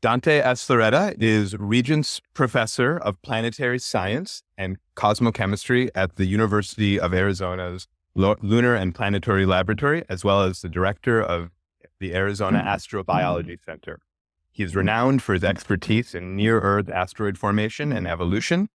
Dante Lauretta is Regents Professor of Planetary Science and Cosmochemistry at the University of Arizona's Lunar and Planetary Laboratory, as well as the Director of the Arizona Astrobiology Center. He is renowned for his expertise in near-Earth asteroid formation and evolution.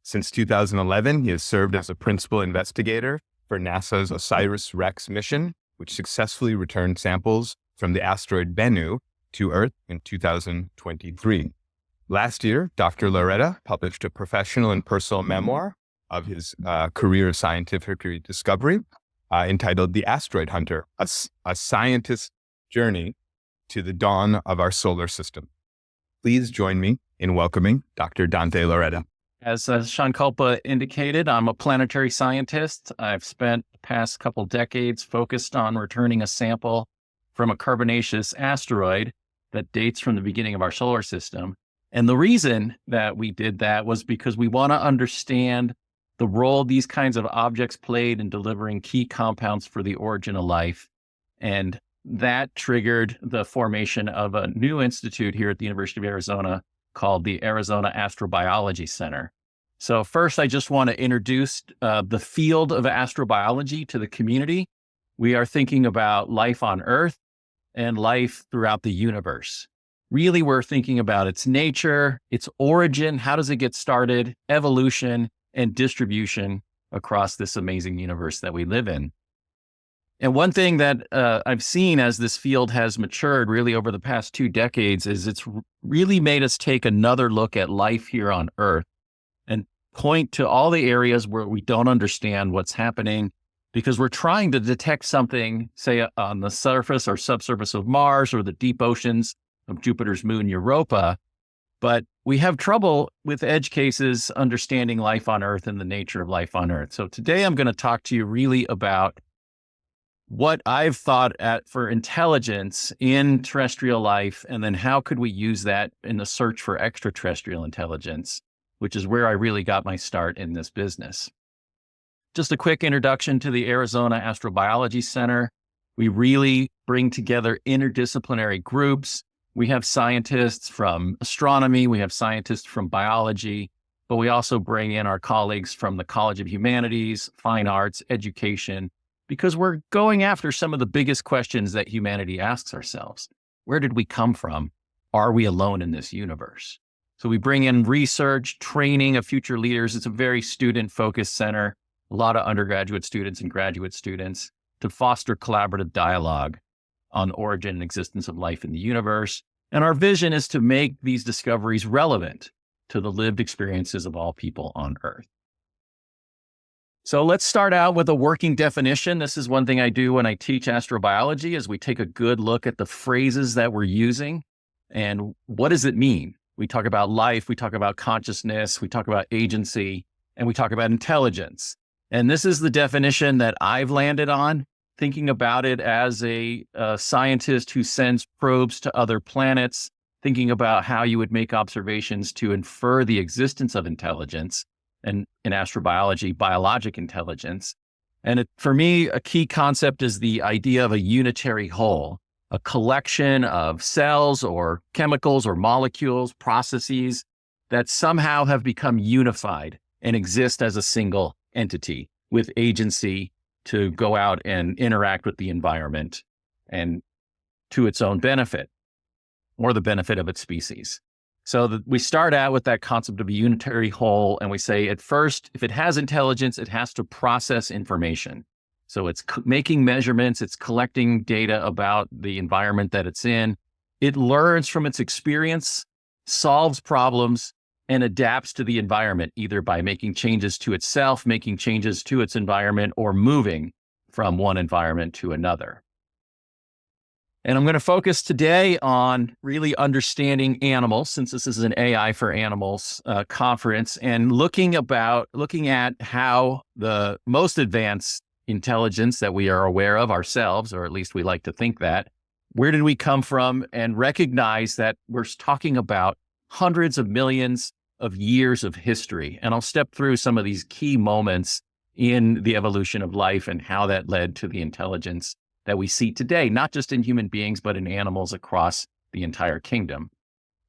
Since 2011, he has served as a principal investigator for NASA's OSIRIS-REx mission, which successfully returned samples from the asteroid Bennu to Earth in 2023. Last year, Dr. Lauretta published a professional and personal memoir of his career of scientific discovery entitled The Asteroid Hunter, a scientist's journey to the dawn of our solar system. Please join me in welcoming Dr. Dante Lauretta. As Sean Culpa indicated, I'm a planetary scientist. I've spent the past couple decades focused on returning a sample from a carbonaceous asteroid that dates from the beginning of our solar system. And the reason that we did that was because we want to understand the role these kinds of objects played in delivering key compounds for the origin of life. And that triggered the formation of a new institute here at the University of Arizona called the Arizona Astrobiology Center. So first, I just want to introduce the field of astrobiology to the community. We are thinking about life on Earth and life throughout the universe. Really, we're thinking about its nature, its origin, how does it get started, evolution, and distribution across this amazing universe that we live in. And one thing that I've seen as this field has matured really over the past 2 decades is it's really made us take another look at life here on Earth and point to all the areas where we don't understand what's happening because we're trying to detect something, say, on the surface or subsurface of Mars or the deep oceans of Jupiter's moon Europa, but we have trouble with edge cases understanding life on Earth and the nature of life on Earth. So today I'm going to talk to you really about what I've thought for intelligence in terrestrial life, and then how could we use that in the search for extraterrestrial intelligence, which is where I really got my start in this business. Just a quick introduction to the Arizona Astrobiology Center. We really bring together interdisciplinary groups. We have scientists from astronomy, we have scientists from biology, but we also bring in our colleagues from the College of Humanities, Fine Arts, Education, because we're going after some of the biggest questions that humanity asks ourselves. Where did we come from? Are we alone in this universe? So we bring in research, training of future leaders. It's a very student-focused center, a lot of undergraduate students and graduate students to foster collaborative dialogue on origin and existence of life in the universe. And our vision is to make these discoveries relevant to the lived experiences of all people on Earth. So let's start out with a working definition. This is one thing I do when I teach astrobiology is we take a good look at the phrases that we're using and what does it mean? We talk about life, we talk about consciousness, we talk about agency, and we talk about intelligence. And this is the definition that I've landed on, thinking about it as a scientist who sends probes to other planets, thinking about how you would make observations to infer the existence of intelligence. And in astrobiology, biologic intelligence. And for me, a key concept is the idea of a unitary whole, a collection of cells or chemicals or molecules, processes that somehow have become unified and exist as a single entity with agency to go out and interact with the environment and to its own benefit or the benefit of its species. So we start out with that concept of a unitary whole, and we say at first, if it has intelligence, it has to process information. So it's making measurements, it's collecting data about the environment that it's in. It learns from its experience, solves problems, and adapts to the environment, either by making changes to itself, making changes to its environment, or moving from one environment to another. And I'm going to focus today on really understanding animals, since this is an AI for Animals conference, and looking at how the most advanced intelligence that we are aware of ourselves, or at least we like to think that, where did we come from, and recognize that we're talking about hundreds of millions of years of history. And I'll step through some of these key moments in the evolution of life and how that led to the intelligence that we see today, not just in human beings, but in animals across the entire kingdom.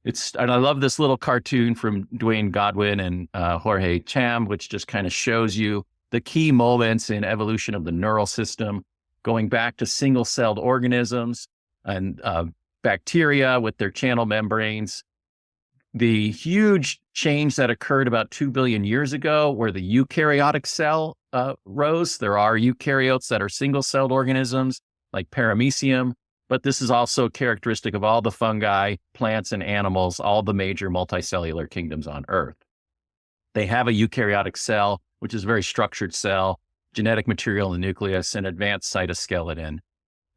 And I love this little cartoon from Dwayne Godwin and Jorge Cham, which just kind of shows you the key moments in evolution of the neural system, going back to single-celled organisms and bacteria with their channel membranes. The huge change that occurred about 2 billion years ago, where the eukaryotic cell rose. There are eukaryotes that are single-celled organisms, like paramecium, but this is also characteristic of all the fungi, plants, and animals, all the major multicellular kingdoms on Earth. They have a eukaryotic cell, which is a very structured cell, genetic material in the nucleus, and advanced cytoskeleton.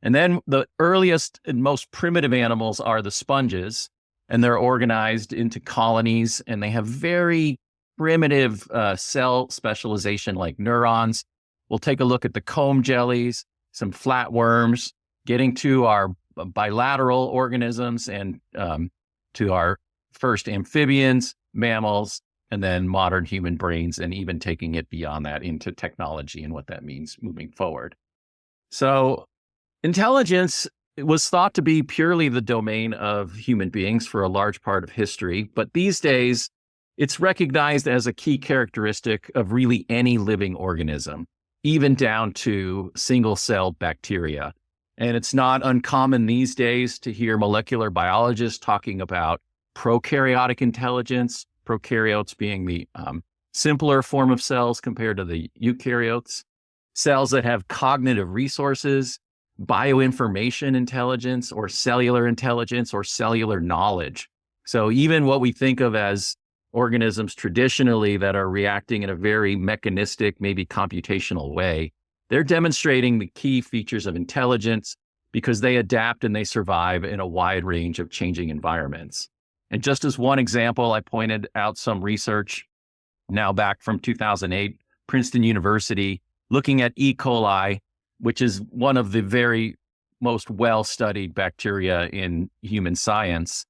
And then the earliest and most primitive animals are the sponges, and they're organized into colonies, and they have very primitive cell specialization like neurons. We'll take a look at the comb jellies, some flatworms, getting to our bilateral organisms and to our first amphibians, mammals, and then modern human brains, and even taking it beyond that into technology and what that means moving forward. So intelligence was thought to be purely the domain of human beings for a large part of history, but these days it's recognized as a key characteristic of really any living organism, even down to single-celled bacteria. And it's not uncommon these days to hear molecular biologists talking about prokaryotic intelligence, prokaryotes being the simpler form of cells compared to the eukaryotes, cells that have cognitive resources, bioinformation intelligence, or cellular knowledge. So even what we think of as organisms traditionally that are reacting in a very mechanistic, maybe computational way, they're demonstrating the key features of intelligence because they adapt and they survive in a wide range of changing environments. And just as one example, I pointed out some research now back from 2008, Princeton University, looking at E. coli, which is one of the very most well-studied bacteria in human science.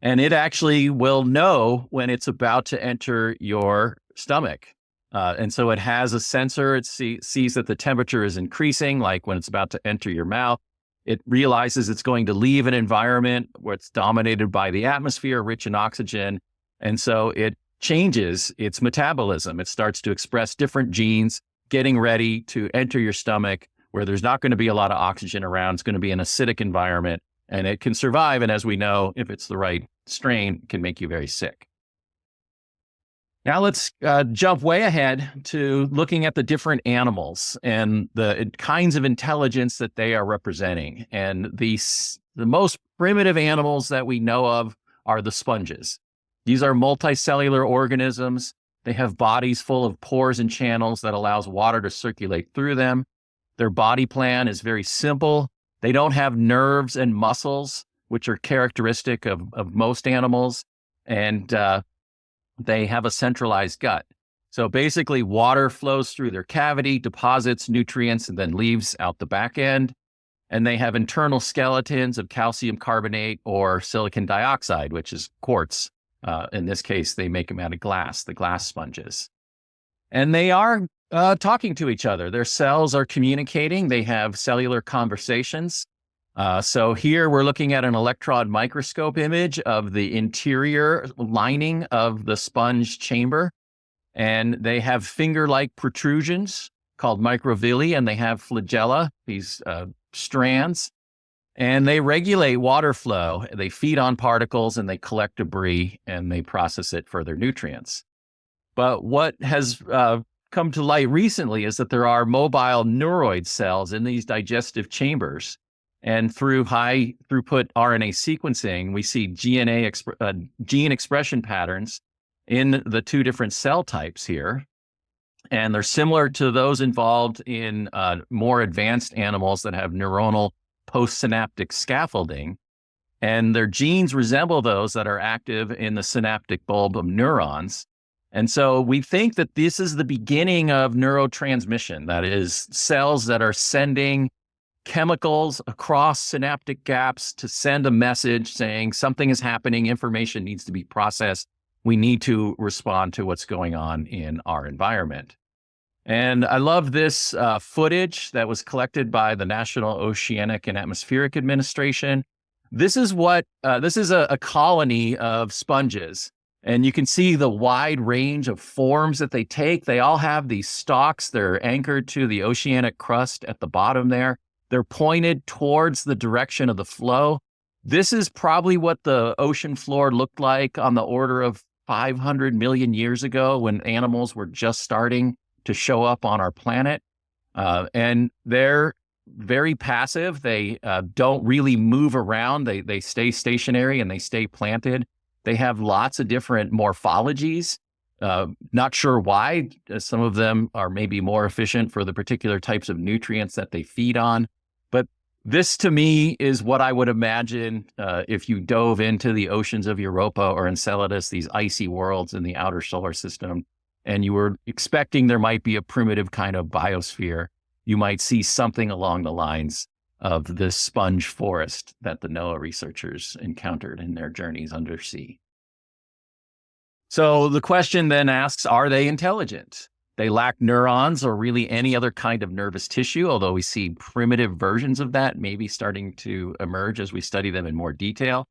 And it actually will know when it's about to enter your stomach. And so it has a sensor. It sees that the temperature is increasing, like when it's about to enter your mouth. It realizes it's going to leave an environment where it's dominated by the atmosphere, rich in oxygen. And so it changes its metabolism. It starts to express different genes, getting ready to enter your stomach where there's not going to be a lot of oxygen around. It's going to be an acidic environment, and it can survive. And as we know, if it's the right strain, it can make you very sick. Now let's jump way ahead to looking at the different animals and the kinds of intelligence that they are representing. And the most primitive animals that we know of are the sponges. These are multicellular organisms. They have bodies full of pores and channels that allows water to circulate through them. Their body plan is very simple. They don't have nerves and muscles, which are characteristic of most animals. And they have a centralized gut. So basically, water flows through their cavity, deposits nutrients, and then leaves out the back end. And they have internal skeletons of calcium carbonate or silicon dioxide, which is quartz. In this case, they make them out of glass, the glass sponges. And they are talking to each other. Their cells are communicating. They have cellular conversations. So here we're looking at an electron microscope image of the interior lining of the sponge chamber. And they have finger-like protrusions called microvilli, and they have flagella, these strands. And they regulate water flow. They feed on particles and they collect debris and they process it for their nutrients. But what has come to light recently is that there are mobile neuroid cells in these digestive chambers. And through high throughput RNA sequencing, we see gene expression patterns in the two different cell types here. And they're similar to those involved in more advanced animals that have neuronal postsynaptic scaffolding. And their genes resemble those that are active in the synaptic bulb of neurons. And so we think that this is the beginning of neurotransmission, that is, cells that are sending chemicals across synaptic gaps to send a message saying something is happening, information needs to be processed, we need to respond to what's going on in our environment. And I love this footage that was collected by the National Oceanic and Atmospheric Administration. This is a colony of sponges. And you can see the wide range of forms that they take. They all have these stalks. They're anchored to the oceanic crust at the bottom there. They're pointed towards the direction of the flow. This is probably what the ocean floor looked like on the order of 500 million years ago, when animals were just starting to show up on our planet. And they're very passive. They don't really move around. They stay stationary and they stay planted. They have lots of different morphologies. Not sure why. Some of them are maybe more efficient for the particular types of nutrients that they feed on. But this, to me, is what I would imagine if you dove into the oceans of Europa or Enceladus, these icy worlds in the outer solar system, and you were expecting there might be a primitive kind of biosphere. You might see something along the lines of this sponge forest that the NOAA researchers encountered in their journeys undersea. So the question then asks, are they intelligent? They lack neurons or really any other kind of nervous tissue, although we see primitive versions of that maybe starting to emerge as we study them in more detail.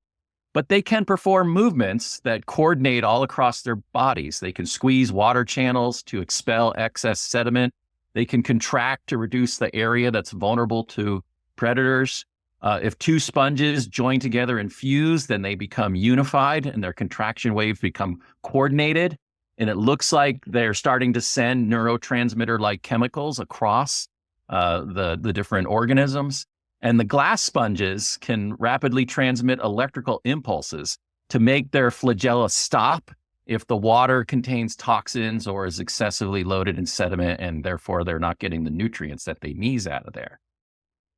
But they can perform movements that coordinate all across their bodies. They can squeeze water channels to expel excess sediment. They can contract to reduce the area that's vulnerable to predators. If two sponges join together and fuse, then they become unified and their contraction waves become coordinated. And it looks like they're starting to send neurotransmitter-like chemicals across the different organisms. And the glass sponges can rapidly transmit electrical impulses to make their flagella stop if the water contains toxins or is excessively loaded in sediment, and therefore they're not getting the nutrients that they need out of there.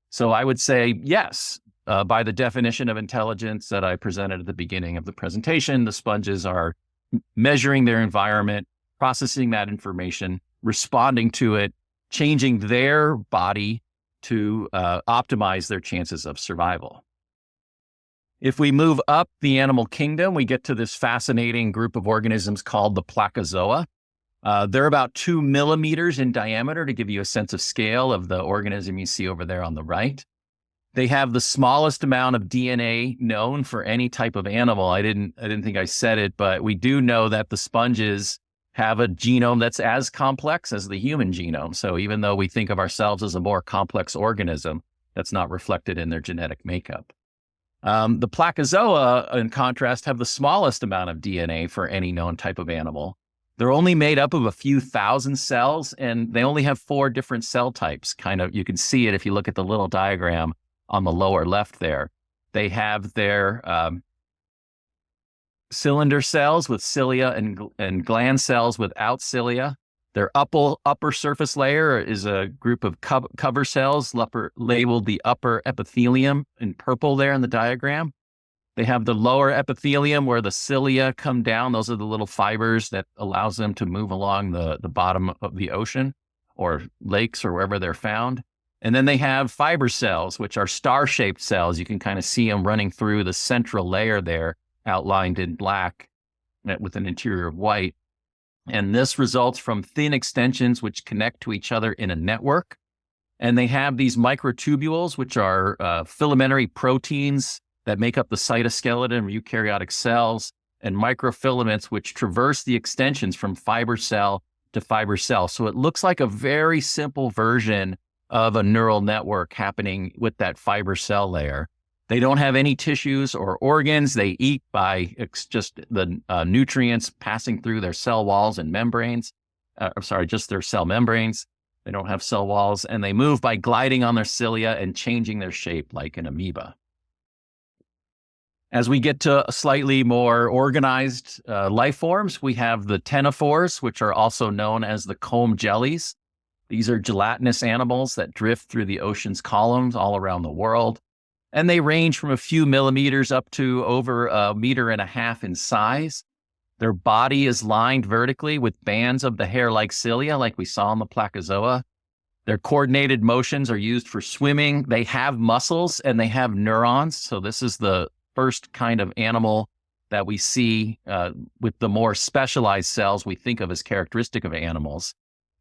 So I would say yes, by the definition of intelligence that I presented at the beginning of the presentation, the sponges are measuring their environment, processing that information, responding to it, changing their body to optimize their chances of survival. If we move up the animal kingdom, we get to this fascinating group of organisms called the Placozoa. They're about 2 millimeters in diameter, to give you a sense of scale of the organism you see over there on the right. They have the smallest amount of DNA known for any type of animal. I didn't think I said it, but we do know that the sponges have a genome that's as complex as the human genome. So even though we think of ourselves as a more complex organism, that's not reflected in their genetic makeup. The Placozoa, in contrast, have the smallest amount of DNA for any known type of animal. They're only made up of a few thousand cells, and they only have 4 different cell types. You can see it if you look at the little diagram on the lower left there. They have their cylinder cells with cilia and gland cells without cilia. Their upper surface layer is a group of cover cells labeled the upper epithelium in purple there in the diagram. They have the lower epithelium where the cilia come down. Those are the little fibers that allows them to move along the bottom of the ocean or lakes or wherever they're found. And then they have fiber cells, which are star-shaped cells. You can kind of see them running through the central layer there, outlined in black with an interior of white. And this results from thin extensions which connect to each other in a network. And they have these microtubules, which are filamentary proteins that make up the cytoskeleton of eukaryotic cells, and microfilaments which traverse the extensions from fiber cell to fiber cell. So it looks like a very simple version of a neural network happening with that fiber cell layer. They don't have any tissues or organs. They eat by just the nutrients passing through their cell walls and membranes. Just their cell membranes. They don't have cell walls, and they move by gliding on their cilia and changing their shape like an amoeba. As we get to slightly more organized life forms, we have the ctenophores, which are also known as the comb jellies. These are gelatinous animals that drift through the ocean's columns all around the world. And they range from a few millimeters up to over 1.5 meters in size. Their body is lined vertically with bands of the hair-like cilia, like we saw in the Placozoa. Their coordinated motions are used for swimming. They have muscles and they have neurons. So this is the first kind of animal that we see with the more specialized cells we think of as characteristic of animals.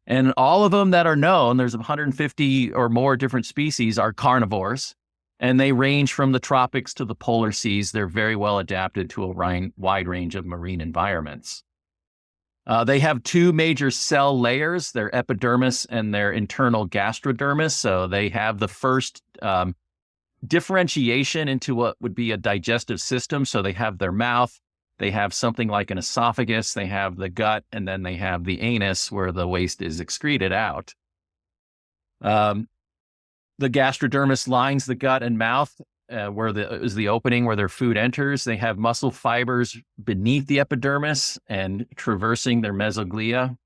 And all of them that are known, there's 150 or more different species, are carnivores. And they range from the tropics to the polar seas. They're very well adapted to a wide range of marine environments. They have two major cell layers, their epidermis and their internal gastrodermis. So they have the first differentiation into what would be a digestive system. So they have their mouth, they have something like an esophagus, they have the gut, and then they have the anus where the waste is excreted out. The gastrodermis lines the gut and mouth, where is the opening where their food enters. They have muscle fibers beneath the epidermis and traversing their mesoglia.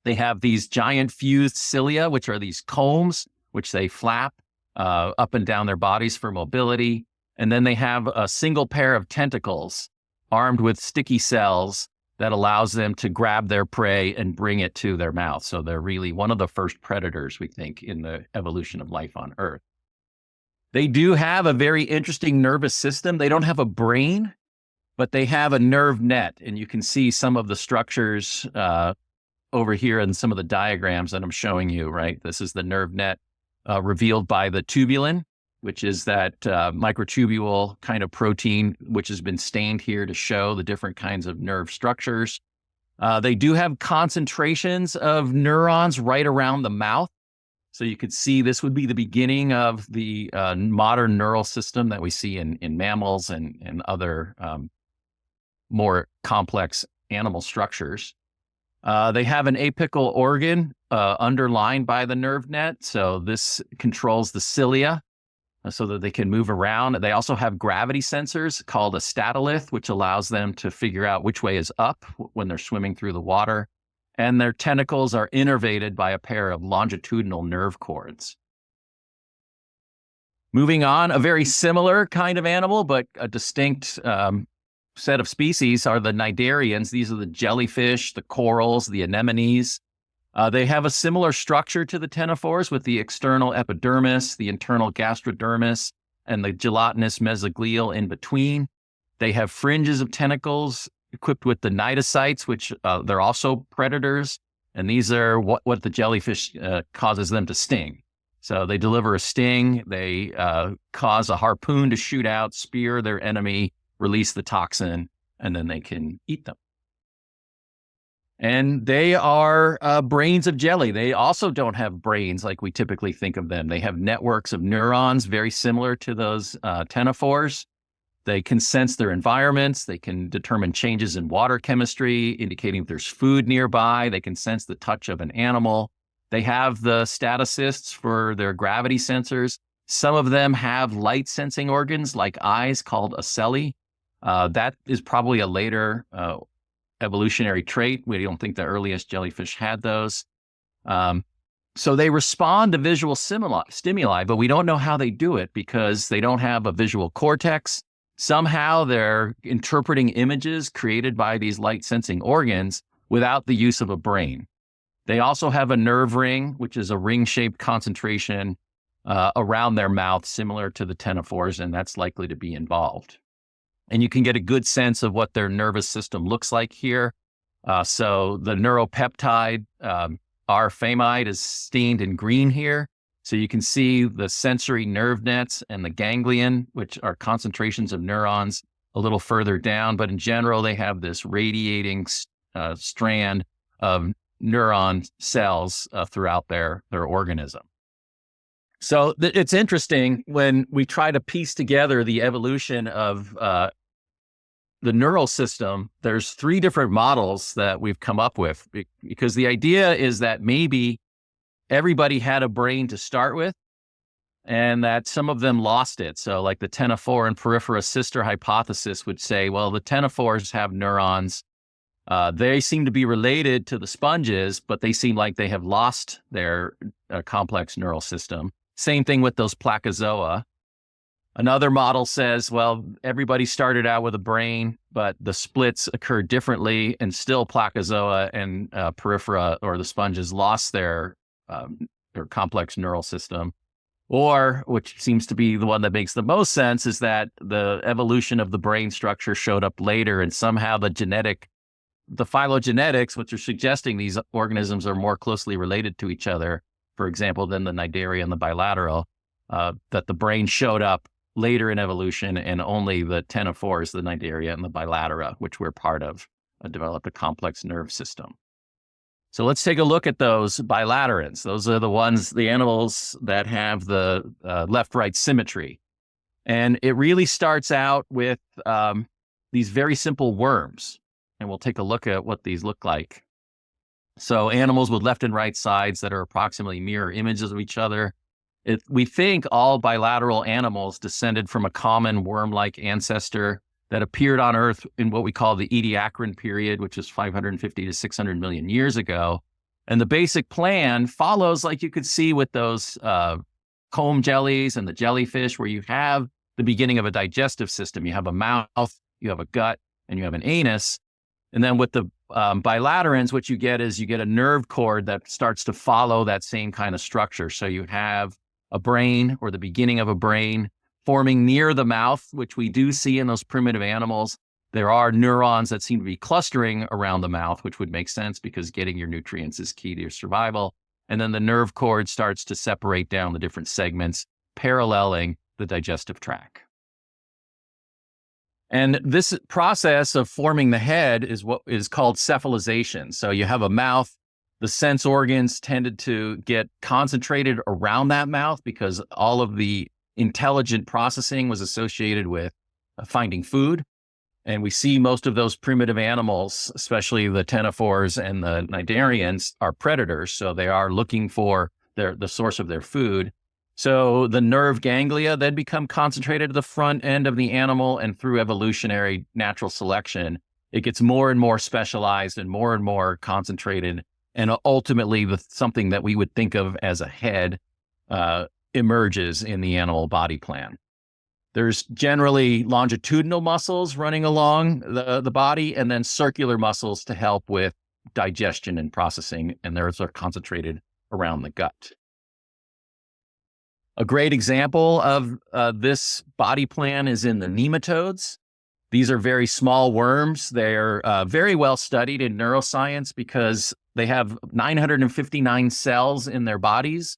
They have these giant fused cilia, which are these combs, which they flap up and down their bodies for mobility. And then they have a single pair of tentacles armed with sticky cells that allows them to grab their prey and bring it to their mouth. So they're really one of the first predators, we think, in the evolution of life on Earth. They do have a very interesting nervous system. They don't have a brain, but they have a nerve net. And you can see some of the structures over here in some of the diagrams that I'm showing you, right? This is the nerve net revealed by the tubulin, which is that microtubule kind of protein, which has been stained here to show the different kinds of nerve structures. They do have concentrations of neurons right around the mouth. So you could see this would be the beginning of the modern neural system that we see in mammals and other more complex animal structures. They have an apical organ underlined by the nerve net. So this controls the cilia so that they can move around. They also have gravity sensors called a statolith, which allows them to figure out which way is up when they're swimming through the water. And their tentacles are innervated by a pair of longitudinal nerve cords. Moving on, a very similar kind of animal, but a distinct set of species are the cnidarians. These are the jellyfish, the corals, the anemones. They have a similar structure to the ctenophores with the external epidermis, the internal gastrodermis, and the gelatinous mesoglial in between. They have fringes of tentacles equipped with the cnidocytes, which they're also predators. And these are what the jellyfish causes them to sting. So they deliver a sting, they cause a harpoon to shoot out, spear their enemy, release the toxin, and then they can eat them. And they are brains of jelly. They also don't have brains like we typically think of them. They have networks of neurons very similar to those ctenophores. They can sense their environments. They can determine changes in water chemistry, indicating if there's food nearby. They can sense the touch of an animal. They have the statocysts for their gravity sensors. Some of them have light sensing organs like eyes called ocelli. That is probably a later evolutionary trait. We don't think the earliest jellyfish had those. So they respond to visual stimuli, but we don't know how they do it because they don't have a visual cortex. Somehow they're interpreting images created by these light sensing organs without the use of a brain. They also have a nerve ring, which is a ring-shaped concentration around their mouth, similar to the ctenophores, and that's likely to be involved. And you can get a good sense of what their nervous system looks like here. So the neuropeptide R-famide is stained in green here. So you can see the sensory nerve nets and the ganglion, which are concentrations of neurons a little further down. But in general, they have this radiating strand of neuron cells throughout their organism. So it's interesting when we try to piece together the evolution of the neural system. There's three different models that we've come up with because the idea is that maybe everybody had a brain to start with and that some of them lost it. So like the ctenophore and peripheral sister hypothesis would say, well, the ctenophores have neurons. They seem to be related to the sponges, but they seem like they have lost their complex neural system. Same thing with those placozoa. Another model says, well, everybody started out with a brain, but the splits occurred differently, and still placozoa and peripheral or the sponges lost their complex neural system. Or, which seems to be the one that makes the most sense, is that the evolution of the brain structure showed up later, and somehow the phylogenetics, which are suggesting these organisms are more closely related to each other, for example, than the cnidaria and the bilateral, that the brain showed up later in evolution, and only the ctenophores, the Cnidaria and the Bilatera, which we're part of, developed a complex nerve system. So let's take a look at those bilaterans. Those are the animals that have the left-right symmetry. And it really starts out with these very simple worms. And we'll take a look at what these look like. So animals with left and right sides that are approximately mirror images of each other. We think all bilateral animals descended from a common worm-like ancestor that appeared on Earth in what we call the Ediacaran period, which is 550 to 600 million years ago. And the basic plan follows, like you could see with those comb jellies and the jellyfish, where you have the beginning of a digestive system. You have a mouth, you have a gut, and you have an anus. And then with the bilaterans, what you get is you get a nerve cord that starts to follow that same kind of structure. So you have a brain, or the beginning of a brain, forming near the mouth, which we do see in those primitive animals. There are neurons that seem to be clustering around the mouth, which would make sense because getting your nutrients is key to your survival. And then the nerve cord starts to separate down the different segments, paralleling the digestive tract. And this process of forming the head is what is called cephalization. So you have a mouth. The sense organs tended to get concentrated around that mouth because all of the intelligent processing was associated with finding food. And we see most of those primitive animals, especially the ctenophores and the cnidarians, are predators. So they are looking for the source of their food. So the nerve ganglia then become concentrated at the front end of the animal, and through evolutionary natural selection, it gets more and more specialized and more concentrated. And ultimately, something that we would think of as a head emerges in the animal body plan. There's generally longitudinal muscles running along the body, and then circular muscles to help with digestion and processing, and those are concentrated around the gut. A great example of this body plan is in the nematodes. These are very small worms. They're very well studied in neuroscience because they have 959 cells in their bodies,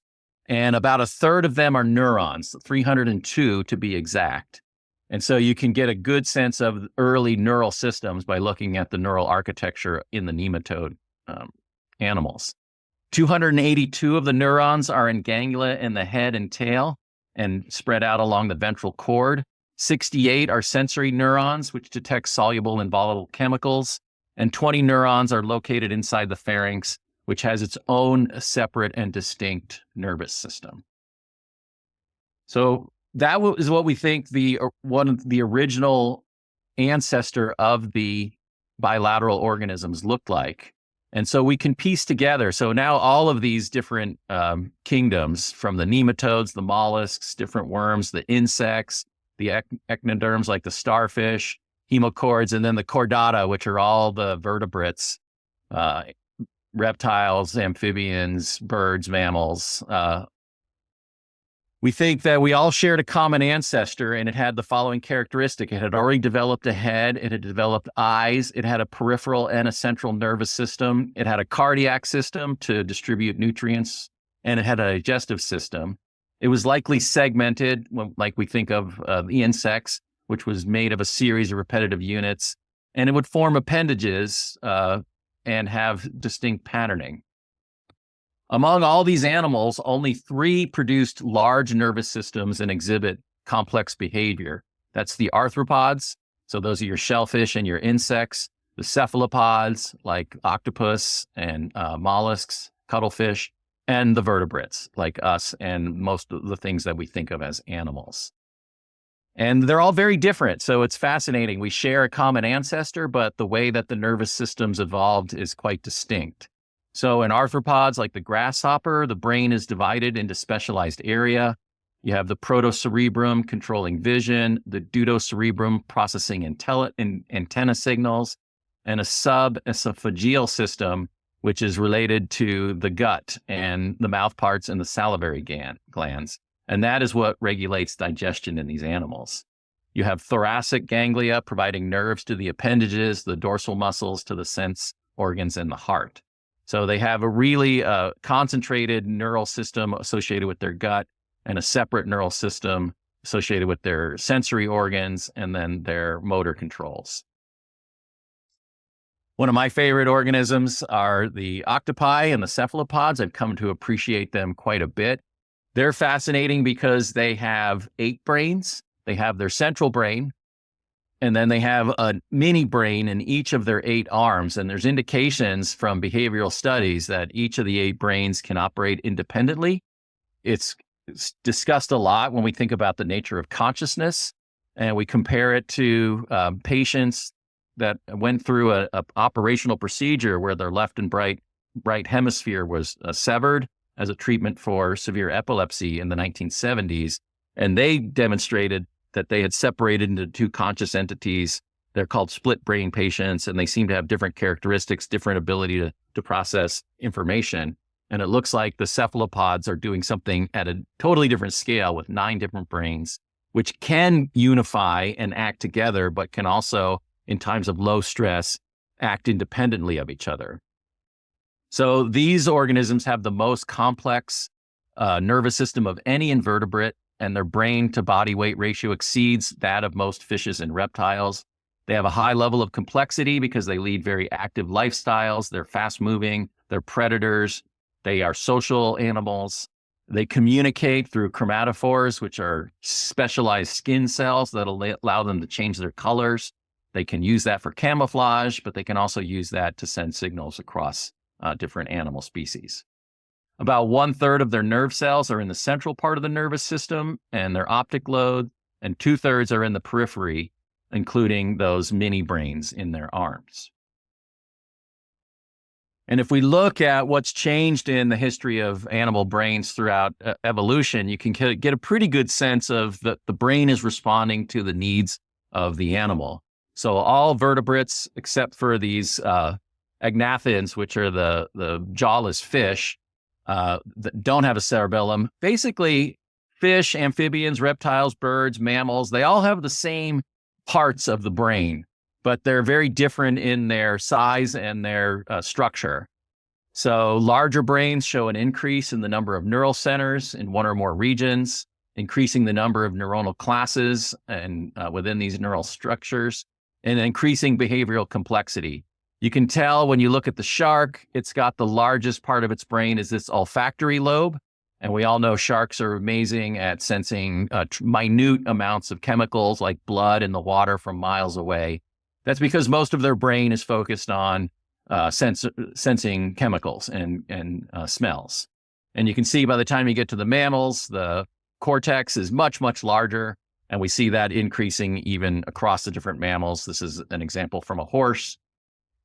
and about a third of them are neurons, 302 to be exact. And so you can get a good sense of early neural systems by looking at the neural architecture in the nematode animals. 282 of the neurons are in ganglia in the head and tail and spread out along the ventral cord. 68 are sensory neurons, which detect soluble and volatile chemicals. And 20 neurons are located inside the pharynx, which has its own separate and distinct nervous system. So that is what we think the original ancestor of the bilateral organisms looked like. And so we can piece together. So now all of these different kingdoms, from the nematodes, the mollusks, different worms, the insects, the echinoderms like the starfish, hemochords, and then the chordata, which are all the vertebrates, reptiles, amphibians, birds, mammals. We think that we all shared a common ancestor, and it had the following characteristic. It had already developed a head, it had developed eyes, it had a peripheral and a central nervous system, it had a cardiac system to distribute nutrients, and it had a digestive system. It was likely segmented, like we think of the insects, which was made of a series of repetitive units, and it would form appendages and have distinct patterning. Among all these animals, only 3 produced large nervous systems and exhibit complex behavior. That's the arthropods, so those are your shellfish and your insects, the cephalopods, like octopus and mollusks, cuttlefish, and the vertebrates, like us and most of the things that we think of as animals. And they're all very different, so it's fascinating. We share a common ancestor, but the way that the nervous systems evolved is quite distinct. So in arthropods, like the grasshopper, the brain is divided into specialized area. You have the protocerebrum controlling vision, the deuterocerebrum processing antenna signals, and a subesophageal system, which is related to the gut and the mouth parts and the salivary glands. And that is what regulates digestion in these animals. You have thoracic ganglia providing nerves to the appendages, the dorsal muscles to the sense organs, and the heart. So they have a really concentrated neural system associated with their gut. and a separate neural system associated with their sensory organs and then their motor controls. One of my favorite organisms are the octopi and the cephalopods. I've come to appreciate them quite a bit. They're fascinating because they have 8 brains. They have their central brain, and then they have a mini brain in each of their 8 arms. And there's indications from behavioral studies that each of the 8 brains can operate independently. It's discussed a lot when we think about the nature of consciousness, and we compare it to patients that went through a operational procedure where their left and right hemisphere was severed as a treatment for severe epilepsy in the 1970s. And they demonstrated that they had separated into 2 conscious entities. They're called split brain patients, and they seem to have different characteristics, different ability to process information. And it looks like the cephalopods are doing something at a totally different scale with 9 different brains, which can unify and act together, but can also, in times of low stress, act independently of each other. So these organisms have the most complex nervous system of any invertebrate, and their brain to body weight ratio exceeds that of most fishes and reptiles. They have a high level of complexity because they lead very active lifestyles. They're fast moving, they're predators, they are social animals. They communicate through chromatophores, which are specialized skin cells that allow them to change their colors. They can use that for camouflage, but they can also use that to send signals across different animal species. About 1/3 of their nerve cells are in the central part of the nervous system and their optic lobe, and 2/3 are in the periphery, including those mini brains in their arms. And if we look at what's changed in the history of animal brains throughout evolution, you can get a pretty good sense of the brain is responding to the needs of the animal. So all vertebrates, except for these agnathans, which are the jawless fish, that don't have a cerebellum. Basically, fish, amphibians, reptiles, birds, mammals, they all have the same parts of the brain, but they're very different in their size and their structure. So larger brains show an increase in the number of neural centers in one or more regions, increasing the number of neuronal classes and within these neural structures, and increasing behavioral complexity. You can tell when you look at the shark, it's got the largest part of its brain is this olfactory lobe. And we all know sharks are amazing at sensing minute amounts of chemicals like blood in the water from miles away. That's because most of their brain is focused on sensing chemicals and smells. And you can see by the time you get to the mammals, the cortex is much, much larger. And we see that increasing even across the different mammals. This is an example from a horse.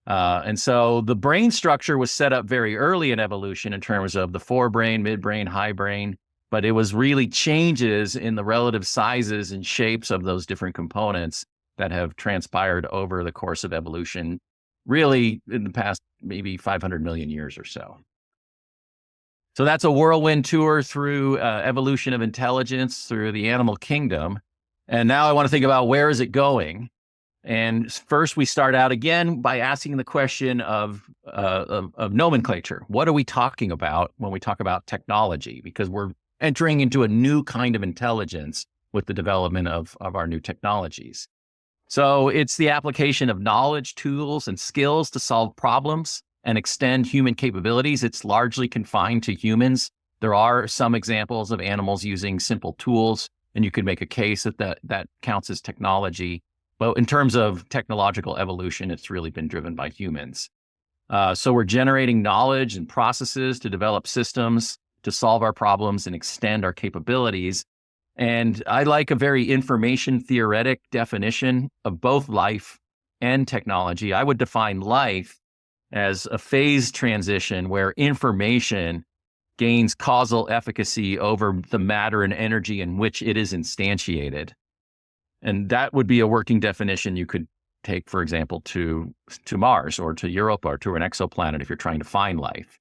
And so the brain structure was set up very early in evolution in terms of the forebrain, midbrain, hindbrain, but it was really changes in the relative sizes and shapes of those different components that have transpired over the course of evolution, really in the past maybe 500 million years or so. So that's a whirlwind tour through evolution of intelligence through the animal kingdom. And now I want to think about where is it going? And first, we start out again by asking the question of nomenclature. What are we talking about when we talk about technology? Because we're entering into a new kind of intelligence with the development of our new technologies. So it's the application of knowledge, tools, and skills to solve problems and extend human capabilities. It's largely confined to humans. There are some examples of animals using simple tools, and you could make a case that counts as technology. But in terms of technological evolution, it's really been driven by humans. So we're generating knowledge and processes to develop systems to solve our problems and extend our capabilities. And I like a very information theoretic definition of both life and technology. I would define life as a phase transition where information gains causal efficacy over the matter and energy in which it is instantiated. And that would be a working definition you could take, for example, to Mars or to Europa or to an exoplanet if you're trying to find life.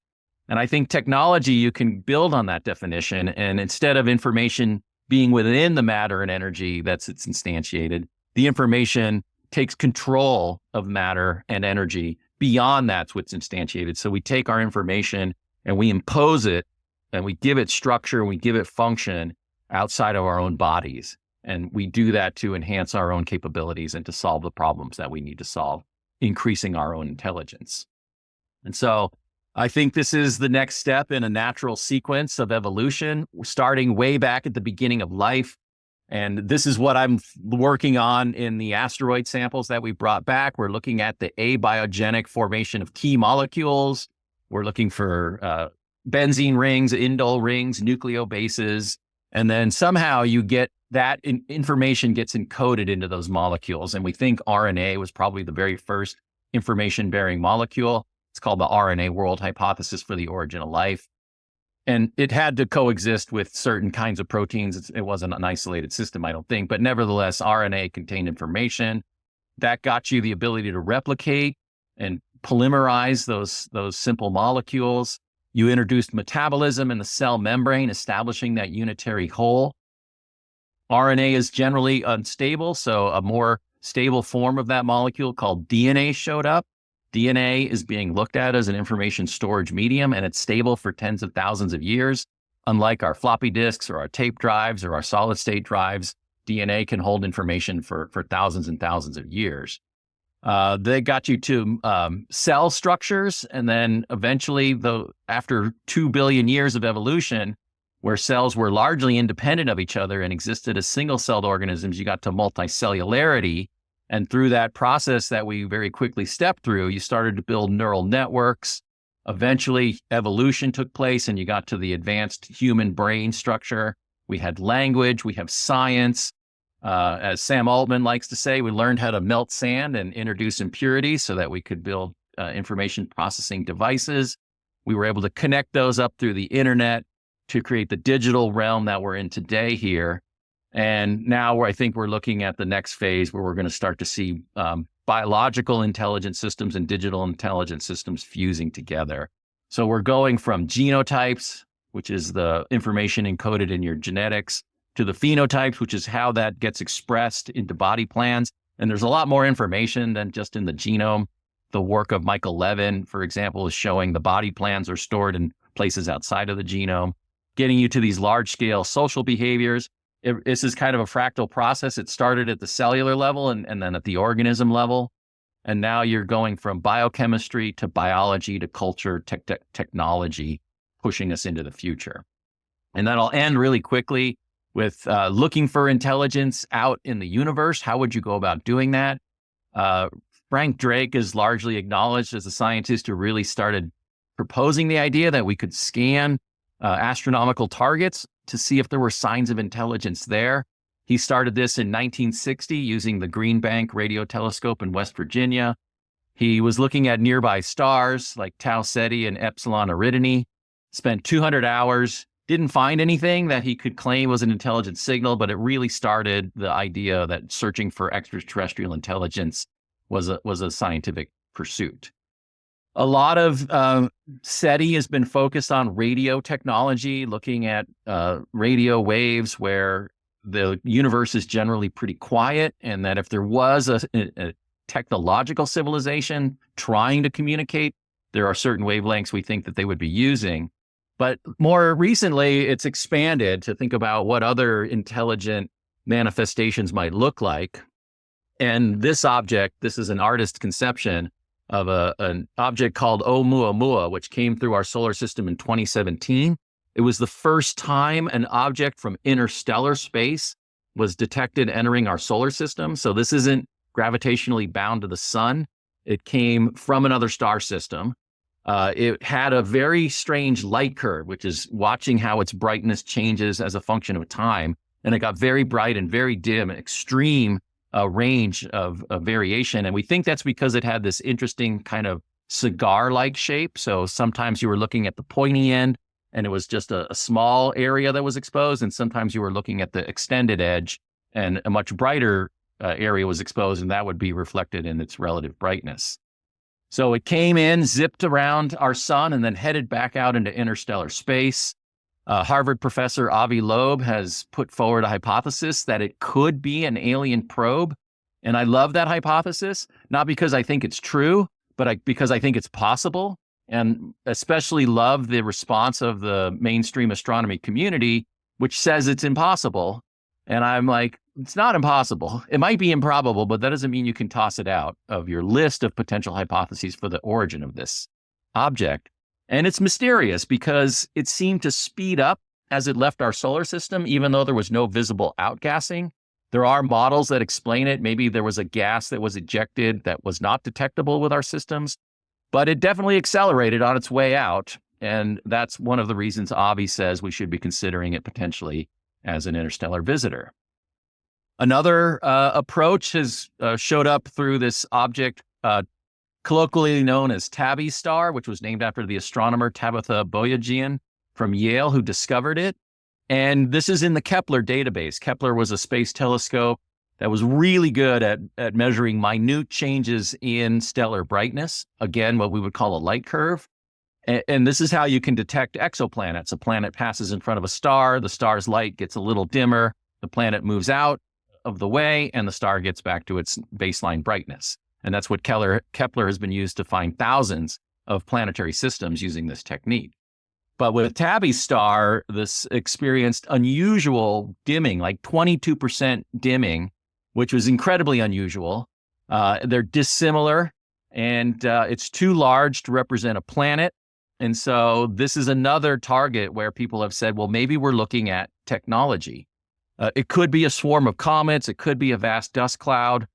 And I think technology, you can build on that definition. And instead of information being within the matter and energy it's instantiated, the information takes control of matter and energy beyond that's what's instantiated. So we take our information and we impose it and we give it structure and we give it function outside of our own bodies. And we do that to enhance our own capabilities and to solve the problems that we need to solve, increasing our own intelligence. And so I think this is the next step in a natural sequence of evolution. We're starting way back at the beginning of life. And this is what I'm working on in the asteroid samples that we brought back. We're looking at the abiogenic formation of key molecules. We're looking for benzene rings, indole rings, nucleobases. And then somehow you get that information gets encoded into those molecules. And we think RNA was probably the very first information-bearing molecule. It's called the RNA world hypothesis for the origin of life. And it had to coexist with certain kinds of proteins. It wasn't an isolated system, I don't think. But nevertheless, RNA contained information. That got you the ability to replicate and polymerize those simple molecules. You introduced metabolism in the cell membrane, establishing that unitary whole. RNA is generally unstable, so a more stable form of that molecule called DNA showed up. DNA is being looked at as an information storage medium, and it's stable for tens of thousands of years. Unlike our floppy disks or our tape drives or our solid state drives, DNA can hold information for thousands and thousands of years. They got you to cell structures, and then eventually, after 2 billion years of evolution, where cells were largely independent of each other and existed as single-celled organisms, you got to multicellularity. And through that process that we very quickly stepped through, you started to build neural networks. Eventually, evolution took place, and you got to the advanced human brain structure. We had language, we have science. As Sam Altman likes to say, we learned how to melt sand and introduce impurities so that we could build information processing devices. We were able to connect those up through the internet to create the digital realm that we're in today here. And now I think we're looking at the next phase where we're going to start to see biological intelligent systems and digital intelligent systems fusing together. So we're going from genotypes, which is the information encoded in your genetics, to the phenotypes, which is how that gets expressed into body plans. And there's a lot more information than just in the genome. The work of Michael Levin, for example, is showing the body plans are stored in places outside of the genome, getting you to these large-scale social behaviors. This is kind of a fractal process. It started at the cellular level and then at the organism level. And now you're going from biochemistry to biology to culture, technology, pushing us into the future. And then I'll end really quickly with looking for intelligence out in the universe. How would you go about doing that? Frank Drake is largely acknowledged as a scientist who really started proposing the idea that we could scan astronomical targets to see if there were signs of intelligence there. He started this in 1960 using the Green Bank radio telescope in West Virginia. He was looking at nearby stars like Tau Ceti and Epsilon Eridani, spent 200 hours, didn't find anything that he could claim was an intelligent signal, but it really started the idea that searching for extraterrestrial intelligence was a scientific pursuit. A lot of SETI has been focused on radio technology, looking at radio waves where the universe is generally pretty quiet, and that if there was a technological civilization trying to communicate, there are certain wavelengths we think that they would be using. But more recently, it's expanded to think about what other intelligent manifestations might look like. And this object, this is an artist's conception of an object called Oumuamua, which came through our solar system in 2017. It was the first time an object from interstellar space was detected entering our solar system. So this isn't gravitationally bound to the sun. It came from another star system. It had a very strange light curve, which is watching how its brightness changes as a function of time. And it got very bright and very dim, extreme range of variation. And we think that's because it had this interesting kind of cigar-like shape. So sometimes you were looking at the pointy end and it was just a small area that was exposed. And sometimes you were looking at the extended edge and a much brighter area was exposed, and that would be reflected in its relative brightness. So it came in, zipped around our sun, and then headed back out into interstellar space. Harvard professor Avi Loeb has put forward a hypothesis that it could be an alien probe. And I love that hypothesis, not because I think it's true, but because I think it's possible. And especially love the response of the mainstream astronomy community, which says it's impossible. And I'm like, it's not impossible. It might be improbable, but that doesn't mean you can toss it out of your list of potential hypotheses for the origin of this object. And it's mysterious because it seemed to speed up as it left our solar system, even though there was no visible outgassing. There are models that explain it. Maybe there was a gas that was ejected that was not detectable with our systems, but it definitely accelerated on its way out. And that's one of the reasons Avi says we should be considering it potentially as an interstellar visitor. Another approach has showed up through this object colloquially known as Tabby's star, which was named after the astronomer Tabitha Boyajian from Yale, who discovered it. And this is in the Kepler database. Kepler was a space telescope that was really good at measuring minute changes in stellar brightness. Again, what we would call a light curve. And this is how you can detect exoplanets. A planet passes in front of a star, the star's light gets a little dimmer, the planet moves out of the way, and the star gets back to its baseline brightness. And that's what Kepler has been used to find thousands of planetary systems using this technique. But with Tabby's star, this experienced unusual dimming, like 22% dimming, which was incredibly unusual. They're dissimilar, and it's too large to represent a planet. And so this is another target where people have said, well, maybe we're looking at technology. It could be a swarm of comets. It could be a vast dust cloud.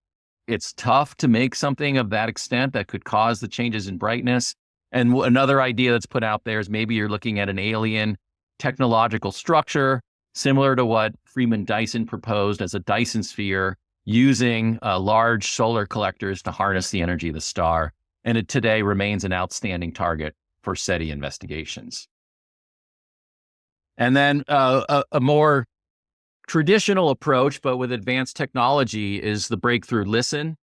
It's tough to make something of that extent that could cause the changes in brightness. And another idea that's put out there is maybe you're looking at an alien technological structure, similar to what Freeman Dyson proposed as a Dyson sphere, using large solar collectors to harness the energy of the star. And it today remains an outstanding target for SETI investigations. And then a more traditional approach, but with advanced technology, is the breakthrough listen.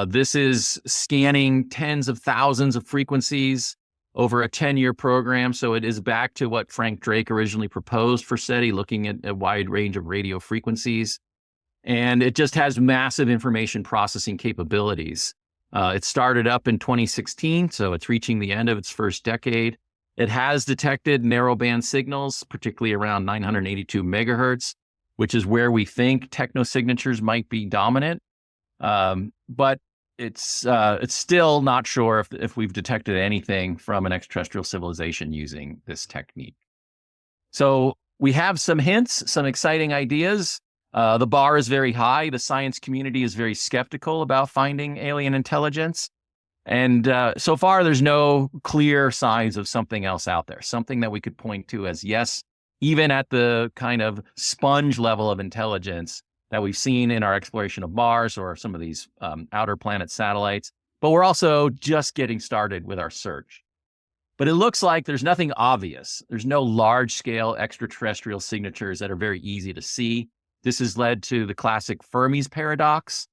This is scanning tens of thousands of frequencies over a 10-year program. So it is back to what Frank Drake originally proposed for SETI, looking at a wide range of radio frequencies. And it just has massive information processing capabilities. It started up in 2016, so it's reaching the end of its first decade. It has detected narrowband signals, particularly around 982 megahertz, which is where we think technosignatures might be dominant. But it's still not sure if we've detected anything from an extraterrestrial civilization using this technique. So we have some hints, some exciting ideas. The bar is very high. The science community is very skeptical about finding alien intelligence. And so far, there's no clear signs of something else out there, something that we could point to as, yes, even at the kind of sponge level of intelligence that we've seen in our exploration of Mars or some of these outer planet satellites. But we're also just getting started with our search. But it looks like there's nothing obvious. There's no large-scale extraterrestrial signatures that are very easy to see. This has led to the classic Fermi's paradox.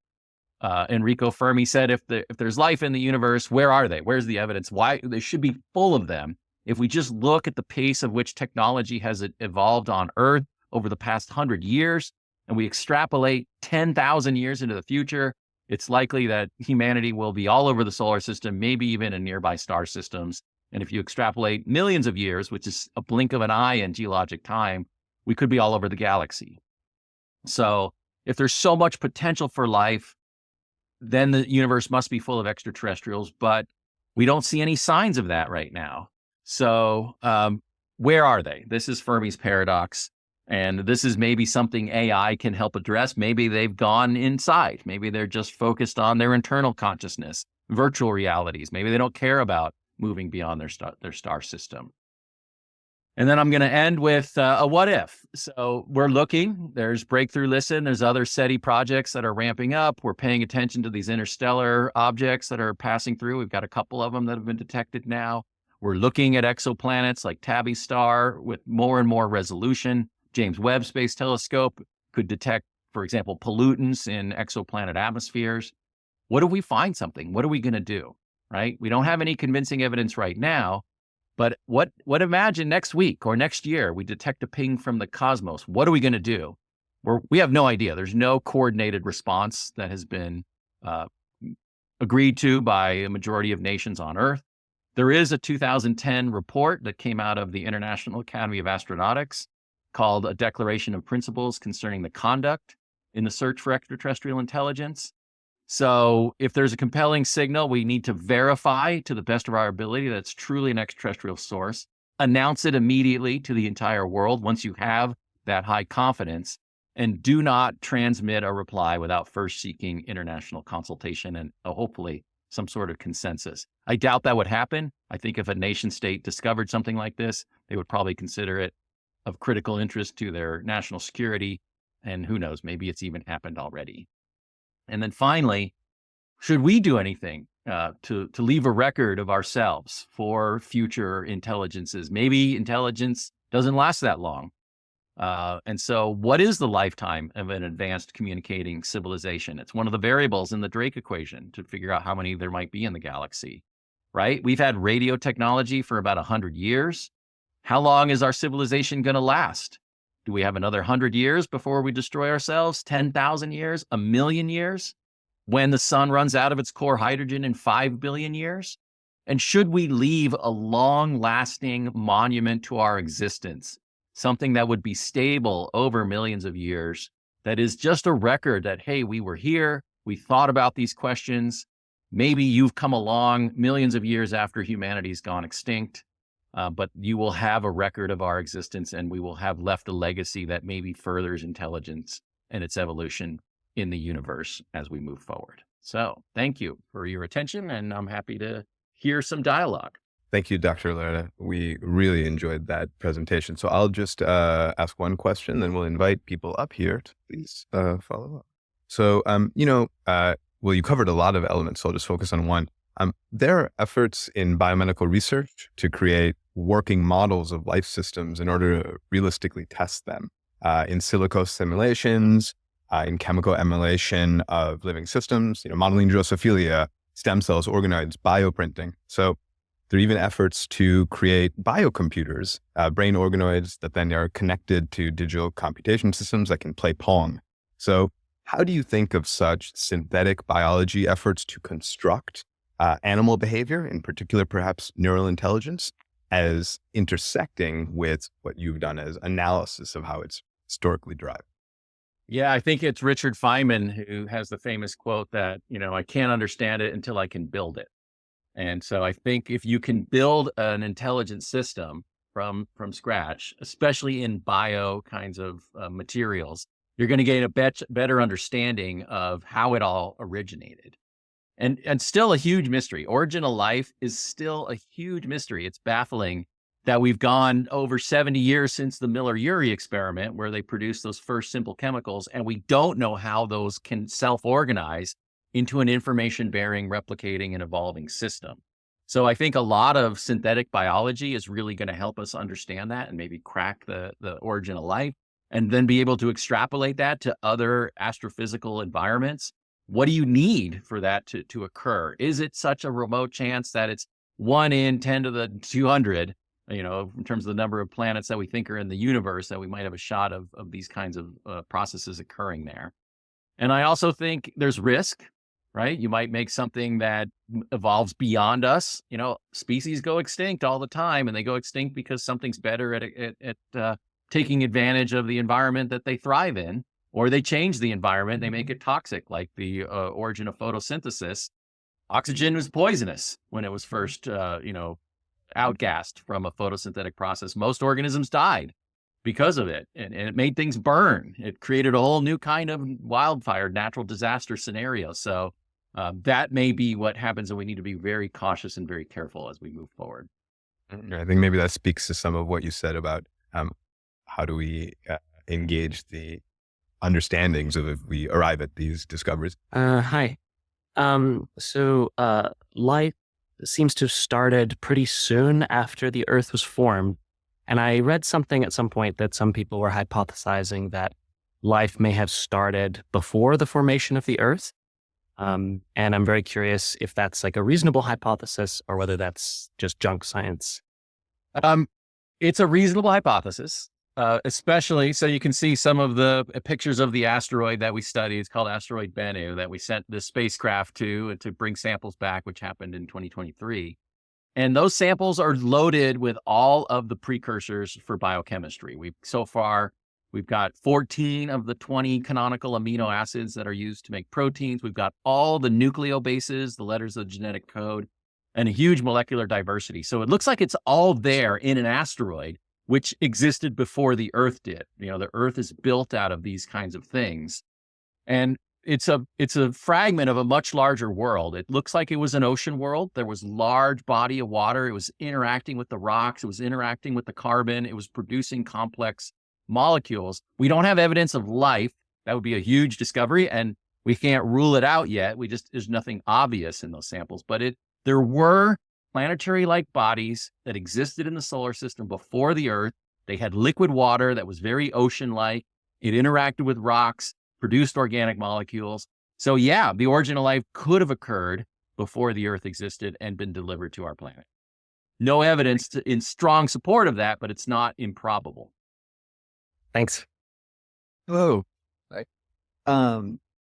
Enrico Fermi said, if there's life in the universe, where are they? Where's the evidence? Why? They should be full of them. If we just look at the pace of which technology has evolved on Earth over the past 100 years, and we extrapolate 10,000 years into the future, it's likely that humanity will be all over the solar system, maybe even in nearby star systems. And if you extrapolate millions of years, which is a blink of an eye in geologic time, we could be all over the galaxy. So if there's so much potential for life, then the universe must be full of extraterrestrials, but we don't see any signs of that right now. So where are they? This is Fermi's paradox. And this is maybe something AI can help address. Maybe they've gone inside. Maybe they're just focused on their internal consciousness, virtual realities. Maybe they don't care about moving beyond their star system. And then I'm going to end with a what if. So we're looking. There's Breakthrough Listen. There's other SETI projects that are ramping up. We're paying attention to these interstellar objects that are passing through. We've got a couple of them that have been detected now. We're looking at exoplanets like Tabby's star with more and more resolution. James Webb Space Telescope could detect, for example, pollutants in exoplanet atmospheres. What if we find something? What are we going to do, right? We don't have any convincing evidence right now, but what imagine next week or next year we detect a ping from the cosmos? What are we going to do? We have no idea. There's no coordinated response that has been agreed to by a majority of nations on Earth. There is a 2010 report that came out of the International Academy of Astronautics called a Declaration of Principles Concerning the Conduct in the Search for Extraterrestrial Intelligence. So if there's a compelling signal, we need to verify to the best of our ability that it's truly an extraterrestrial source, announce it immediately to the entire world once you have that high confidence, and do not transmit a reply without first seeking international consultation and hopefully some sort of consensus. I doubt that would happen. I think if a nation state discovered something like this, they would probably consider it of critical interest to their national security. And who knows, maybe it's even happened already. And then finally, should we do anything to leave a record of ourselves for future intelligences? Maybe intelligence doesn't last that long. And so what is the lifetime of an advanced communicating civilization? It's one of the variables in the Drake equation to figure out how many there might be in the galaxy, right? We've had radio technology for about 100 years. How long is our civilization going to last? Do we have another 100 years before we destroy ourselves? 10,000 years? 1,000,000 years? When the sun runs out of its core hydrogen in 5 billion years? And should we leave a long-lasting monument to our existence, something that would be stable over millions of years, that is just a record that, hey, we were here, we thought about these questions, maybe you've come along millions of years after humanity's gone extinct, but you will have a record of our existence, and we will have left a legacy that maybe furthers intelligence and its evolution in the universe as we move forward. So thank you for your attention, and I'm happy to hear some dialogue. Thank you, Dr. Lauretta. We really enjoyed that presentation. So I'll just ask one question, then we'll invite people up here to please follow up. So, well, you covered a lot of elements, so I'll just focus on one. There are efforts in biomedical research to create working models of life systems in order to realistically test them in silico simulations, in chemical emulation of living systems, modeling Drosophila, stem cells, organoids, bioprinting. So there are even efforts to create biocomputers, brain organoids that then are connected to digital computation systems that can play Pong. So how do you think of such synthetic biology efforts to construct animal behavior, in particular, perhaps neural intelligence, as intersecting with what you've done as analysis of how it's historically derived? Yeah, I think it's Richard Feynman who has the famous quote that, I can't understand it until I can build it. And so I think if you can build an intelligent system from scratch, especially in bio kinds of materials, you're going to gain a better understanding of how it all originated. And still a huge mystery. Origin of life is still a huge mystery. It's baffling that we've gone over 70 years since the Miller-Urey experiment, where they produced those first simple chemicals, and we don't know how those can self-organize into an information-bearing, replicating, and evolving system. So I think a lot of synthetic biology is really going to help us understand that and maybe crack the origin of life, and then be able to extrapolate that to other astrophysical environments. What do you need for that to occur? Is it such a remote chance that it's 1 in 10 to the 200, in terms of the number of planets that we think are in the universe, that we might have a shot of these kinds of processes occurring there? And I also think there's risk, right? You might make something that evolves beyond us. Species go extinct all the time, and they go extinct because something's better at taking advantage of the environment that they thrive in, or they change the environment, they make it toxic, like the origin of photosynthesis. Oxygen was poisonous when it was first, outgassed from a photosynthetic process. Most organisms died because of it, and it made things burn. It created a whole new kind of wildfire, natural disaster scenario. So that may be what happens, and we need to be very cautious and very careful as we move forward. I think maybe that speaks to some of what you said about how do we engage the understandings of if we arrive at these discoveries. Hi. So life seems to have started pretty soon after the Earth was formed. And I read something at some point that some people were hypothesizing that life may have started before the formation of the Earth. And I'm very curious if that's like a reasonable hypothesis or whether that's just junk science. It's a reasonable hypothesis. Especially, so you can see some of the pictures of the asteroid that we studied. It's called Asteroid Bennu, that we sent the spacecraft to bring samples back, which happened in 2023. And those samples are loaded with all of the precursors for biochemistry. We've got 14 of the 20 canonical amino acids that are used to make proteins. We've got all the nucleobases, the letters of the genetic code, and a huge molecular diversity. So it looks like it's all there in an asteroid, which existed before the Earth did. The Earth is built out of these kinds of things. And it's a fragment of a much larger world. It looks like it was an ocean world. There was large body of water. It was interacting with the rocks. It was interacting with the carbon. It was producing complex molecules. We don't have evidence of life. That would be a huge discovery, and we can't rule it out yet. There's nothing obvious in those samples, but there were planetary-like bodies that existed in the solar system before the Earth. They had liquid water that was very ocean-like. It interacted with rocks, produced organic molecules. So yeah, the origin of life could have occurred before the Earth existed and been delivered to our planet. No evidence in strong support of that, but it's not improbable. Thanks. Hello. Hi.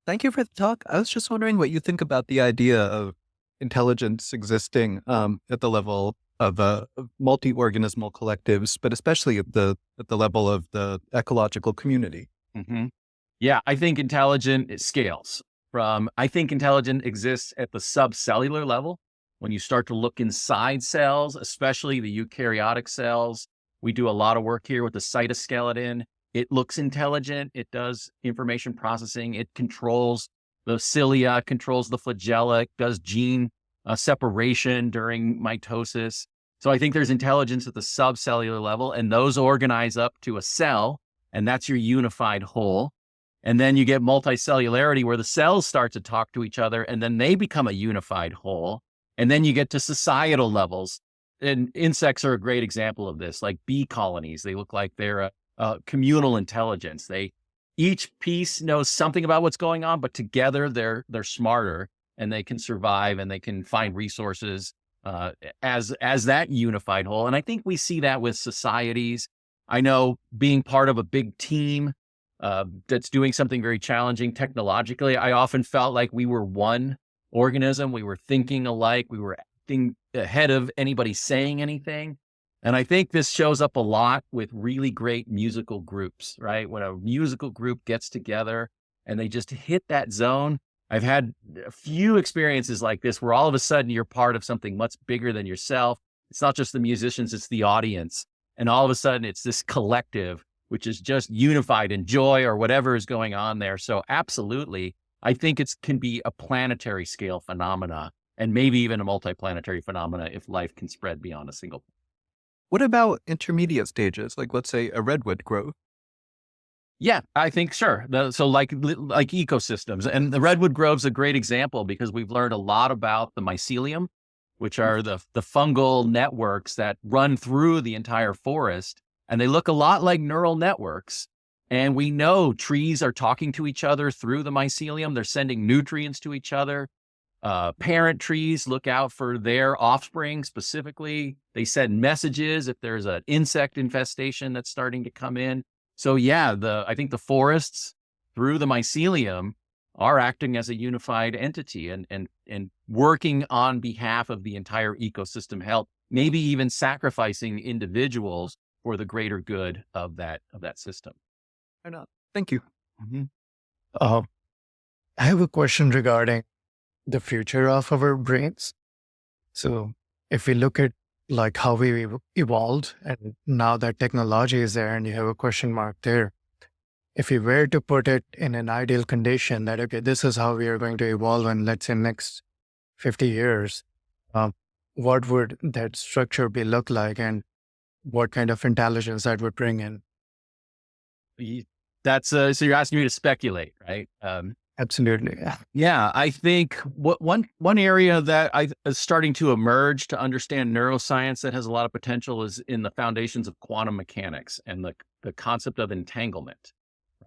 Thank you for the talk. I was just wondering what you think about the idea of intelligence existing at the level of multi-organismal collectives, but especially at the level of the ecological community. Mm-hmm. Yeah, I think it scales I think intelligence exists at the subcellular level. When you start to look inside cells, especially the eukaryotic cells, we do a lot of work here with the cytoskeleton. It looks intelligent. It does information processing. It controls the cilia, controls the flagella, does gene separation during mitosis. So I think there's intelligence at the subcellular level, and those organize up to a cell, and that's your unified whole. And then you get multicellularity where the cells start to talk to each other, and then they become a unified whole. And then you get to societal levels. And insects are a great example of this, like bee colonies. They look like they're a communal intelligence. Each piece knows something about what's going on, but together they're smarter, and they can survive and they can find resources as that unified whole. And I think we see that with societies. I know being part of a big team that's doing something very challenging technologically, I often felt like we were one organism. We were thinking alike. We were acting ahead of anybody saying anything. And I think this shows up a lot with really great musical groups, right? When a musical group gets together and they just hit that zone. I've had a few experiences like this where all of a sudden you're part of something much bigger than yourself. It's not just the musicians, it's the audience. And all of a sudden it's this collective, which is just unified in joy or whatever is going on there. So absolutely, I think it can be a planetary scale phenomena, and maybe even a multiplanetary phenomena if life can spread beyond a single. What about intermediate stages, like let's say a redwood growth? Yeah, I think sure. So like ecosystems, and the redwood grove's a great example because we've learned a lot about the mycelium, which are the fungal networks that run through the entire forest. And they look a lot like neural networks. And we know trees are talking to each other through the mycelium. They're sending nutrients to each other. Parent trees look out for their offspring specifically. They send messages if there's an insect infestation that's starting to come in. So yeah, I think the forests through the mycelium are acting as a unified entity and working on behalf of the entire ecosystem health, maybe even sacrificing individuals for the greater good of that system. Or not? Thank you. Mm-hmm. I have a question regarding the future of our brains. So if we look at like how we evolved, and now that technology is there and you have a question mark there, if we were to put it in an ideal condition that, okay, this is how we are going to evolve in, let's say, next 50 years, what would that structure look like, and what kind of intelligence that would bring in? That's so you're asking me to speculate, right? Absolutely. Yeah, I think one area that is starting to emerge to understand neuroscience that has a lot of potential is in the foundations of quantum mechanics and the concept of entanglement,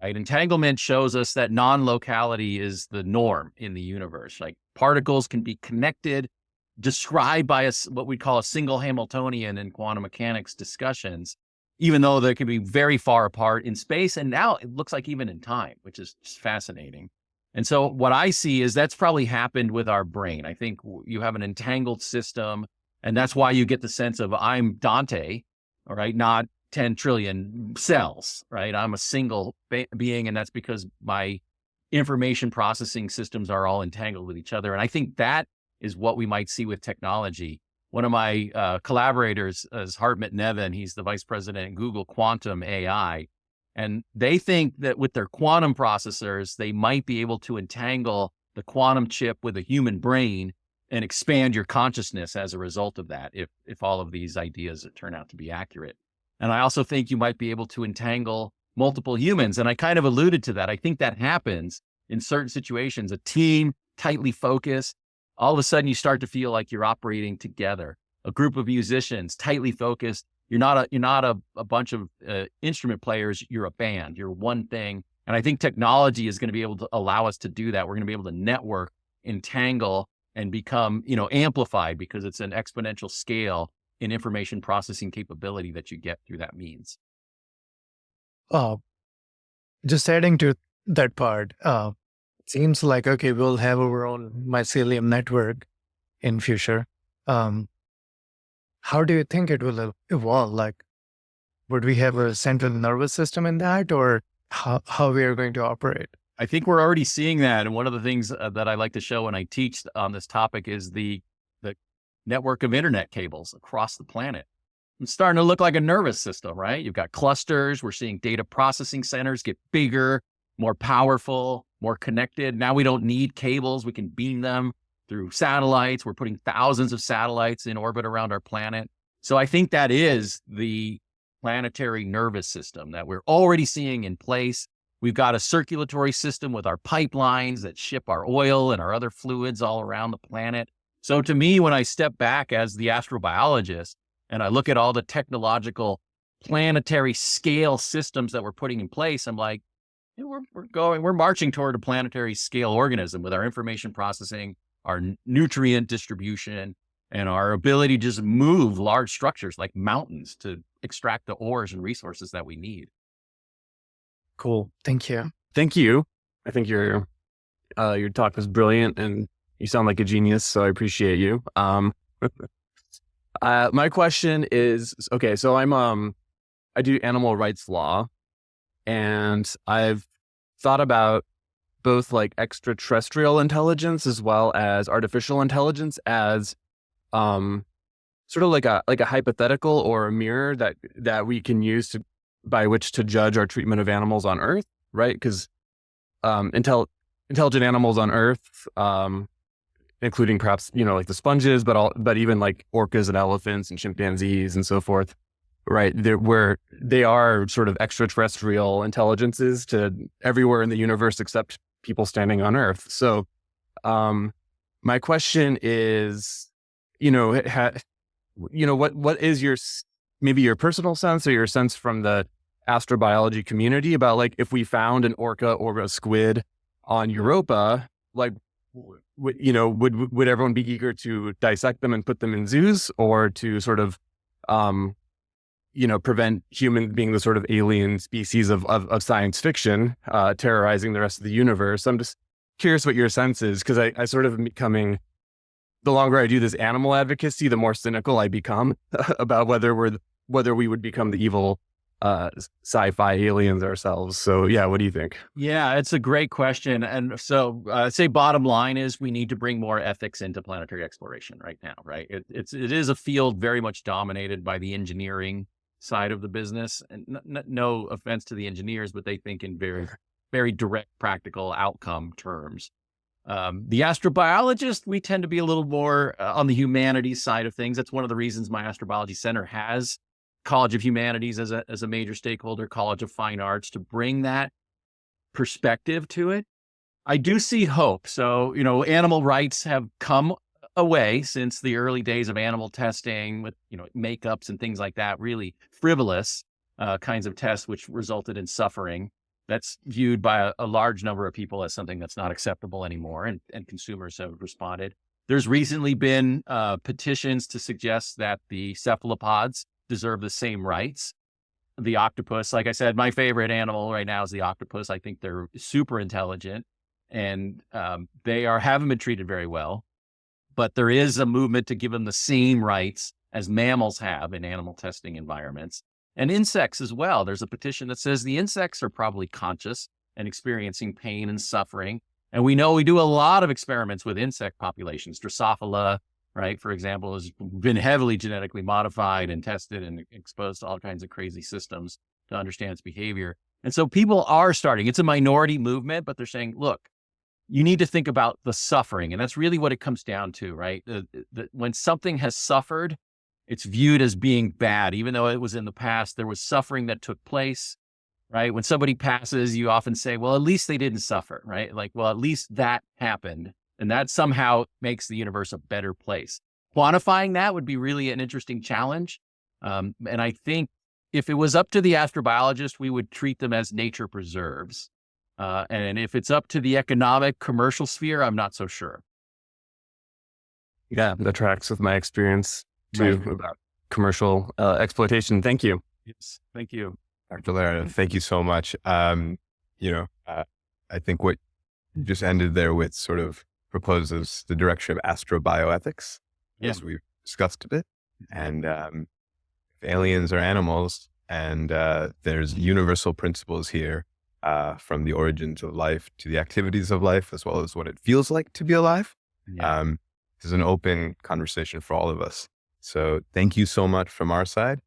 right? Entanglement shows us that non-locality is the norm in the universe. Like particles can be connected, described by what we call a single Hamiltonian in quantum mechanics discussions, even though they can be very far apart in space. And now it looks like even in time, which is just fascinating. And so what I see is that's probably happened with our brain. I think you have an entangled system, And that's why you get the sense of I'm Dante, all right, not 10 trillion cells, right? I'm a single being, and that's because my information processing systems are all entangled with each other. And I think that is what we might see with technology. One of my collaborators is Hartmut Neven. He's the vice president at Google Quantum AI. And they think that with their quantum processors, they might be able to entangle the quantum chip with a human brain and expand your consciousness as a result of that, if all of these ideas turn out to be accurate. And I also think you might be able to entangle multiple humans. And I kind of alluded to that. I think that happens in certain situations. A team tightly focused, all of a sudden you start to feel like you're operating together. A group of musicians tightly focused. You're not a bunch of instrument players. You're a band. You're one thing. And I think technology is going to be able to allow us to do that. We're going to be able to network, entangle, and become, amplified, because it's an exponential scale in information processing capability that you get through that means. Just adding to that part, it seems like, okay, we'll have our own mycelium network in future. How do you think it will evolve? Like, would we have a central nervous system in that, or how we are going to operate? I think we're already seeing that. And one of the things that I like to show when I teach on this topic is the network of internet cables across the planet. It's starting to look like a nervous system, right? You've got clusters. We're seeing data processing centers get bigger, more powerful, more connected. Now we don't need cables. We can beam them through satellites. We're putting thousands of satellites in orbit around our planet. So I think that is the planetary nervous system that we're already seeing in place. We've got a circulatory system with our pipelines that ship our oil and our other fluids all around the planet. So to me, when I step back as the astrobiologist and I look at all the technological planetary scale systems that we're putting in place, I'm like, we're marching toward a planetary scale organism with our information processing, our nutrient distribution, and our ability to just move large structures like mountains to extract the ores and resources that we need. Cool. Thank you. Thank you. I think your talk was brilliant and you sound like a genius, so I appreciate you. My question is, okay, so I do animal rights law, and I've thought about both like extraterrestrial intelligence as well as artificial intelligence as sort of like a hypothetical or a mirror that we can use by which to judge our treatment of animals on Earth, right? Because intelligent animals on Earth, including perhaps like the sponges, but even like orcas and elephants and chimpanzees and so forth, right? They are sort of extraterrestrial intelligences to everywhere in the universe except people standing on Earth. So, my question is, what is maybe your personal sense or your sense from the astrobiology community about, like, if we found an orca or a squid on Europa, like, would everyone be eager to dissect them and put them in zoos, or to sort of, prevent humans being the sort of alien species of science fiction, terrorizing the rest of the universe? I'm just curious what your sense is, because I sort of am becoming, the longer I do this animal advocacy, the more cynical I become about whether we would become the evil sci-fi aliens ourselves. So yeah, what do you think? Yeah, it's a great question. And so I'd say bottom line is we need to bring more ethics into planetary exploration right now, right? It is a field very much dominated by the engineering side of the business. And no offense to the engineers, but they think in very, very direct, practical outcome terms. The astrobiologist, we tend to be a little more on the humanities side of things. That's one of the reasons my astrobiology center has College of Humanities as a major stakeholder, College of Fine Arts, to bring that perspective to it. I do see hope. So, animal rights have come a way since the early days of animal testing with, makeups and things like that, really frivolous kinds of tests, which resulted in suffering. That's viewed by a large number of people as something that's not acceptable anymore, and consumers have responded. There's recently been petitions to suggest that the cephalopods deserve the same rights. The octopus, like I said, my favorite animal right now is the octopus. I think they're super intelligent, and they haven't been treated very well. but there is a movement to give them the same rights as mammals have in animal testing environments. And insects as well. There's a petition that says the insects are probably conscious and experiencing pain and suffering. And we know we do a lot of experiments with insect populations. Drosophila, right, for example, has been heavily genetically modified and tested and exposed to all kinds of crazy systems to understand its behavior. And so people are starting. It's a minority movement, but they're saying, look, you need to think about the suffering. And that's really what it comes down to, right? When something has suffered, it's viewed as being bad, even though it was in the past, there was suffering that took place, right? When somebody passes, you often say, well, at least they didn't suffer, right? Like, well, at least that happened. And that somehow makes the universe a better place. Quantifying that would be really an interesting challenge. And I think if it was up to the astrobiologist, we would treat them as nature preserves. And if it's up to the economic commercial sphere, I'm not so sure. Yeah, that tracks with my experience too about commercial exploitation. Thank you. Yes, thank you. Dr. Lauretta, thank you so much. I think what you just ended there with sort of proposes the direction of astrobioethics, as we've discussed a bit. And if aliens are animals, and there's universal principles here, from the origins of life to the activities of life, as well as what it feels like to be alive. This is an open conversation for all of us. So thank you so much from our side.